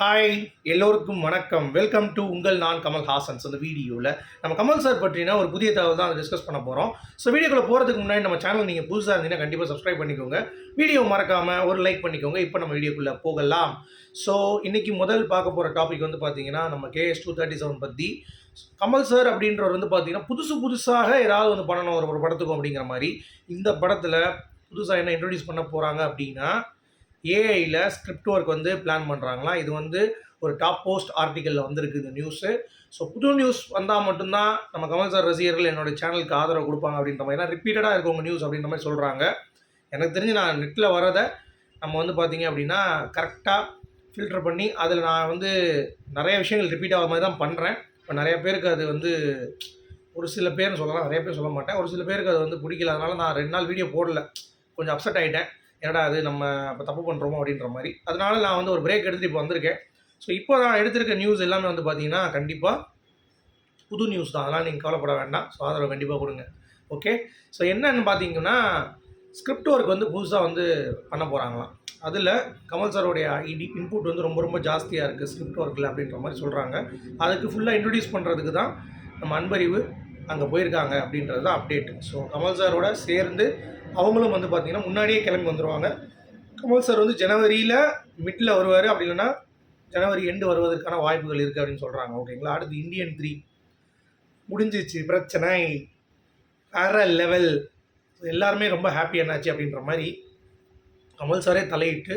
Hi, எல்லோருக்கும் வணக்கம். Welcome to உங்கள் நான் கமல் ஹாசன்ஸ். அந்த வீடியோவில் நம்ம கமல் சார் பற்றினா ஒரு புதிய தகவல் தான் டிஸ்கஸ் பண்ண போகிறோம். ஸோ வீடியோக்குள்ளே போகிறதுக்கு முன்னாடி நம்ம சேனல் நீங்கள் புதுசாக இருந்தீங்கன்னா கண்டிப்பாக சப்ஸ்கிரைப் பண்ணிக்கோங்க. வீடியோ மறக்காமல் ஒரு லைக் பண்ணிக்கோங்க. இப்போ நம்ம வீடியோக்குள்ளே போகலாம். ஸோ இன்றைக்கி முதல் பார்க்க போகிற டாபிக் வந்து பார்த்தீங்கன்னா நம்ம KS 237 பற்றி. கமல் சார் அப்படின்றவர் வந்து பார்த்தீங்கன்னா புதுசாக ஏதாவது வந்து பண்ணணும் ஒரு படத்துக்கும் அப்படிங்கிற மாதிரி. இந்த படத்தில் புதுசாக என்ன இன்ட்ரடியூஸ் பண்ண போகிறாங்க அப்படின்னா ஏஐயில் ஸ்கிரிப்ட் ஒர்க் வந்து பிளான் பண்ணுறாங்களாம். இது வந்து ஒரு டாப் போஸ்ட் ஆர்டிக்கலில் வந்திருக்கு இந்த நியூஸு. ஸோ புது நியூஸ் வந்தால் மட்டும்தான் நம்ம கமல் சார் ரசிகர்கள் என்னோடய சேனலுக்கு ஆதரவு கொடுப்பாங்க அப்படின்ற மாதிரி. ஏன்னா ரிப்பீட்டடாக இருக்கவங்க நியூஸ் அப்படின்ற மாதிரி சொல்கிறாங்க. எனக்கு தெரிஞ்சு நான் நெட்டில் வரதை நம்ம வந்து பார்த்திங்க அப்படின்னா கரெக்டாக ஃபில்டர் பண்ணி அதில் நான் வந்து நிறைய விஷயங்கள் ரிப்பீட் ஆகிற மாதிரி தான் பண்ணுறேன். இப்போ நிறைய பேருக்கு அது வந்து ஒரு சில பேர்னு சொல்லலாம், நிறைய பேர் சொல்ல மாட்டேன். ஒரு சில பேருக்கு அது வந்து பிடிக்கல. அதனால் நான் 2 நாள் வீடியோ போடல. கொஞ்சம் அப்செட் ஆகிட்டேன். என்னடா அது நம்ம இப்போ தப்பு பண்ணுறோமோ அப்படின்ற மாதிரி. அதனால நான் வந்து ஒரு பிரேக் எடுத்துகிட்டு இப்போ வந்திருக்கேன். ஸோ இப்போ நான் எடுத்திருக்க நியூஸ் எல்லாமே வந்து பார்த்தீங்கன்னா கண்டிப்பாக புது நியூஸ் தான். அதனால் நீங்கள் கவலைப்பட வேண்டாம். ஸோ ஆதரவு கண்டிப்பாக கொடுங்க. ஓகே. ஸோ என்னன்னு பார்த்தீங்கன்னா ஸ்கிரிப்ட் ஒர்க் வந்து புதுசாக வந்து பண்ண போகிறாங்களாம். அதில் கமல் சாரோடைய இன்புட் வந்து ரொம்ப ஜாஸ்தியாக இருக்குது ஸ்கிரிப்ட் ஒர்க்கில் அப்படின்ற மாதிரி சொல்கிறாங்க. அதுக்கு ஃபுல்லாக இன்ட்ரடியூஸ் பண்ணுறதுக்கு தான் நம்ம அன்பறிவு அங்கே போயிருக்காங்க அப்படின்றது தான் அப்டேட். ஸோ கமல் சாரோட சேர்ந்து அவங்களும் வந்து பார்த்திங்கன்னா முன்னாடியே கிளம்பி வந்துடுவாங்க. கமல் சார் வந்து ஜனவரியில் மிட்டில் வருவார், அப்படி இல்லைன்னா ஜனவரி எண்டு வருவதற்கான வாய்ப்புகள் இருக்குது அப்படின்னு சொல்கிறாங்க. ஓகேங்களா. அடுத்து இந்தியன் 3 முடிஞ்சிச்சு, பிரச்சனை வேற லெவல், எல்லாருமே ரொம்ப ஹாப்பி என்னாச்சு அப்படின்ற மாதிரி கமல் சாரே தலையிட்டு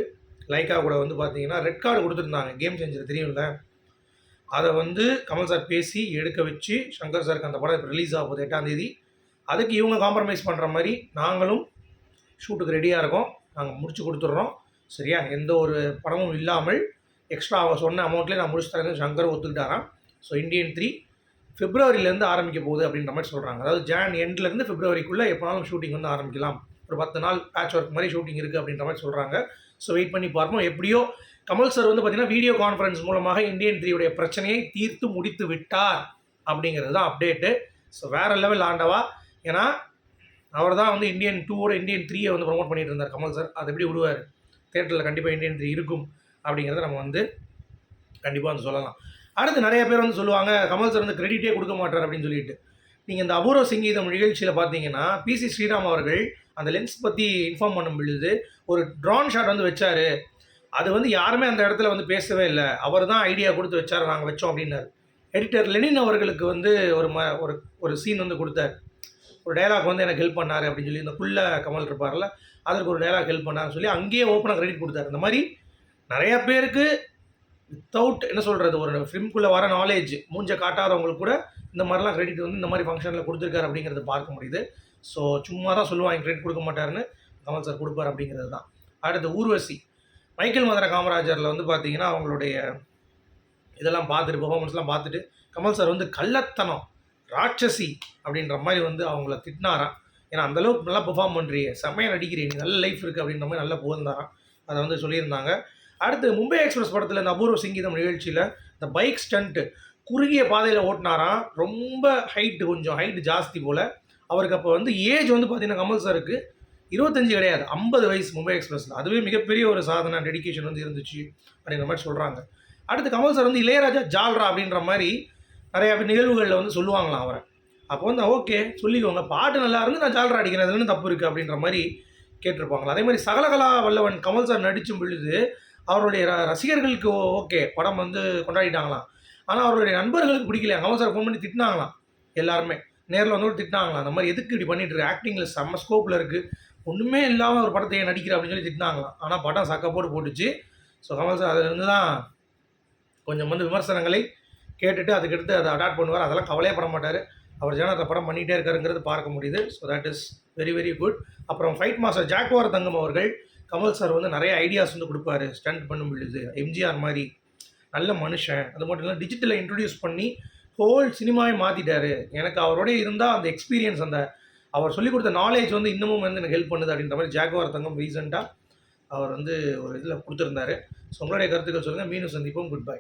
லைக்கா கூட வந்து பார்த்தீங்கன்னா ரெட் கார்டு கொடுத்துருந்தாங்க. கேம் சேஞ்சர் தெரியும்ல, அதை வந்து கமல் சார் பேசி எடுக்க வச்சு சங்கர் சாருக்கு அந்த படம் ரிலீஸ் ஆக போகுது 8ஆம் தேதி. அதுக்கு இவங்க காம்ப்ரமைஸ் பண்ணுற மாதிரி நாங்களும் ஷூட்டுக்கு ரெடியாக இருக்கோம், நாங்கள் முடிச்சு கொடுத்துட்றோம், சரியா, எந்த ஒரு படமும் இல்லாமல் எக்ஸ்ட்ரா அவன் சொன்ன அமௌண்ட்லேயே நான் முடிச்சு தரேன் சங்கர் ஒத்துக்கிட்டாராம். ஸோ இந்தியன் 3 பிப்ரவரியிலேருந்து ஆரம்பிக்க போகுது அப்படின்ற மாதிரி சொல்கிறாங்க. அதாவது ஜான் எண்ட்லேருந்து பிப்ரவரிக்குள்ளே எப்போனாலும் ஷூட்டிங் வந்து ஆரம்பிக்கலாம். ஒரு 10 நாள் பேட்ச் ஒர்க் மாதிரி ஷூட்டிங் இருக்குது அப்படின்ற மாதிரி சொல்கிறாங்க. ஸோ வெயிட் பண்ணி பார்ப்போம். எப்படியோ கமல் சார் வந்து பார்த்திங்கன்னா வீடியோ கான்ஃபரன்ஸ் மூலமாக இந்தியன் 3 உடைய பிரச்சனையை தீர்த்து முடித்து விட்டார் அப்படிங்கிறது தான் அப்டேட்டு. ஸோ வேறு லெவல் ஆண்டவா. ஏன்னா அவர் தான் வந்து இந்தியன் 2ஓட இந்தியன் 3 வந்து ப்ரொமோட் பண்ணிட்டு இருந்தார் கமல் சார். அது எப்படி விடுவார்? தேட்டரில் கண்டிப்பாக இந்தியன் 3 இருக்கும் அப்படிங்கிறத நம்ம வந்து கண்டிப்பாக வந்து சொல்லலாம். அடுத்து நிறைய பேர் வந்து சொல்லுவாங்க கமல் சார் வந்து கிரெடிட்டே கொடுக்க மாட்டார் அப்படின்னு சொல்லிட்டு. நீங்கள் இந்த அபூர்வ சங்கீதம் நிகழ்ச்சியில் பார்த்தீங்கன்னா PC ஸ்ரீராம் அவர்கள் அந்த லென்ஸ் பற்றி இன்ஃபார்ம் பண்ணும் பொழுது ஒரு ட்ரான் ஷாட் வந்து வச்சார். அது வந்து யாருமே அந்த இடத்துல வந்து பேசவே இல்லை, அவர் தான் ஐடியா கொடுத்து வச்சார், நாங்கள் வச்சோம் அப்படின்னாரு. எடிட்டர் லெனின் அவர்களுக்கு வந்து ஒரு சீன் வந்து கொடுத்தார். ஒரு டைலாக் வந்து எனக்கு ஹெல்ப் பண்ணார் அப்படின்னு சொல்லி, இந்த குள்ள கமல் இருப்பார்ல, அதற்கு ஒரு டைலாக் ஹெல்ப் பண்ணார்னு சொல்லி அங்கேயே ஓப்பனாக கிரெடிட் கொடுத்தாரு. இந்த மாதிரி நிறையா பேருக்கு வித்தவுட் என்ன சொல்கிறது, ஒரு ஃபிலிம்குள்ளே வர நாலேஜ் மூஞ்ச காட்டாதவங்களுக்கு கூட இந்த மாதிரிலாம் கிரெடிட் வந்து இந்த மாதிரி ஃபங்க்ஷனில் கொடுத்துருக்காரு அப்படிங்கிறது பார்க்க முடியுது. ஸோ சும்மா தான் சொல்லுவாங்க கிரெடிட் கொடுக்க மாட்டாருன்னு, கமல் சார் கொடுப்பார் அப்படிங்கிறது தான். அடுத்து ஊர்வசி மைக்கேல் மதன காமராஜரில் வந்து பார்த்தீங்கன்னா அவங்களுடைய இதெல்லாம் பார்த்துட்டு பெர்ஃபார்மன்ஸ்லாம் பார்த்துட்டு கமல் சார் வந்து கள்ளத்தனம் ராட்சசி அப்படின்ற மாதிரி வந்து அவங்கள திட்டினாராம். ஏன்னா அந்தளவுக்கு நல்லா பெர்ஃபார்ம் பண்ணுறீங்க, செம்மையாக நடிக்கிறீங்க, நல்ல லைஃப் இருக்குது அப்படின்ற மாதிரி நல்லா புகழ்ந்தாராம். அதை வந்து சொல்லியிருந்தாங்க. அடுத்து மும்பை எக்ஸ்பிரஸ் படத்தில் இந்த அபூர்வ சங்கீதம் நிகழ்ச்சியில் இந்த பைக் ஸ்டண்ட்டு குறுகிய பாதையில் ஓட்டினாராம். ரொம்ப கொஞ்சம் ஹைட்டு ஜாஸ்தி போல். அவருக்கு அப்போ வந்து ஏஜ் வந்து பார்த்திங்கன்னா கமல் சாருக்கு 25 கிடையாது, 50 வயசு மும்பை எக்ஸ்பிரஸில். அதுவே மிகப்பெரிய ஒரு சாதனை, டெடிக்கேஷன் வந்து இருந்துச்சு அப்படின்ற மாதிரி சொல்கிறாங்க. அடுத்து கமல் சார் வந்து இளையராஜா ஜால்ரா அப்படின்ற மாதிரி நிறையா நிகழ்வுகளில் வந்து சொல்லுவாங்களாம் அவரை. அப்போ வந்து ஓகே சொல்லிக்கோங்க, பாட்டு நல்லா இருந்து நான் ஜால்ரா அடிக்கிறேன், அதுன்னு தப்பு இருக்குது அப்படின்ற மாதிரி கேட்டிருப்பாங்களா. அதே மாதிரி சகலகலா வல்லவன் கமல் சார் நடிக்கும் பொழுது அவருடைய ரசிகர்களுக்கு ஓகே படம் வந்து கொண்டாடிட்டாங்களாம். ஆனால் அவருடைய நண்பர்களுக்கு பிடிக்கலையா. கமல் சார் ஃபோன் பண்ணி திட்டினாங்களாம், எல்லாருமே நேரில் வந்து திட்டினாங்களாம். அந்த மாதிரி எதுக்கு இப்படி பண்ணிட்டு இருக்கு, ஆக்டிங்கில் செம்ம ஸ்கோப்பில் இருக்குது, ஒன்றுமே இல்லாமல் ஒரு படத்தை நடிக்கிற அப்படின்னு சொல்லி திட்டினாங்களாம். ஆனால் படம் சக்கப்போடு போட்டுச்சு. ஸோ கமல் சார் அதிலிருந்து தான் கொஞ்சம் வந்து விமர்சனங்களை கேட்டுட்டு அதுக்கடுத்து அதை அடாப்ட் பண்ணுவார். அதெல்லாம் கவலையே பட மாட்டார். அவர் ஜனத்தை படம் பண்ணிகிட்டே இருக்காருங்கிறது பார்க்க முடியுது. So that is very good. அப்புறம் ஃபைட் மாஸ்டர் ஜாக்வார் தங்கம் அவர்கள் கமல் சார் வந்து நிறைய ஐடியாஸ் வந்து கொடுப்பாரு ஸ்டண்ட் பண்ணும் பொழுது. எம்ஜிஆர் மாதிரி நல்ல மனுஷன். அது மட்டும் இல்லை டிஜிட்டலை இன்ட்ரடியூஸ் பண்ணி ஹோல் சினிமாவே மாற்றிட்டார். எனக்கு அவரோடய இருந்தால் அந்த எக்ஸ்பீரியன்ஸ், அந்த அவர் சொல்லிக் கொடுத்த நாலேஜ் வந்து இன்னமும் வந்து எனக்கு ஹெல்ப் பண்ணுது அப்படின்ற மாதிரி ஜாக்வார் தங்கம் ரீசெண்டாக அவர் வந்து ஒரு இதில் கொடுத்துருந்தாரு. ஸோ உங்களுடைய கருத்துக்கள் சொல்லுங்கள். மீண்டும் சந்திப்போம். Good bye.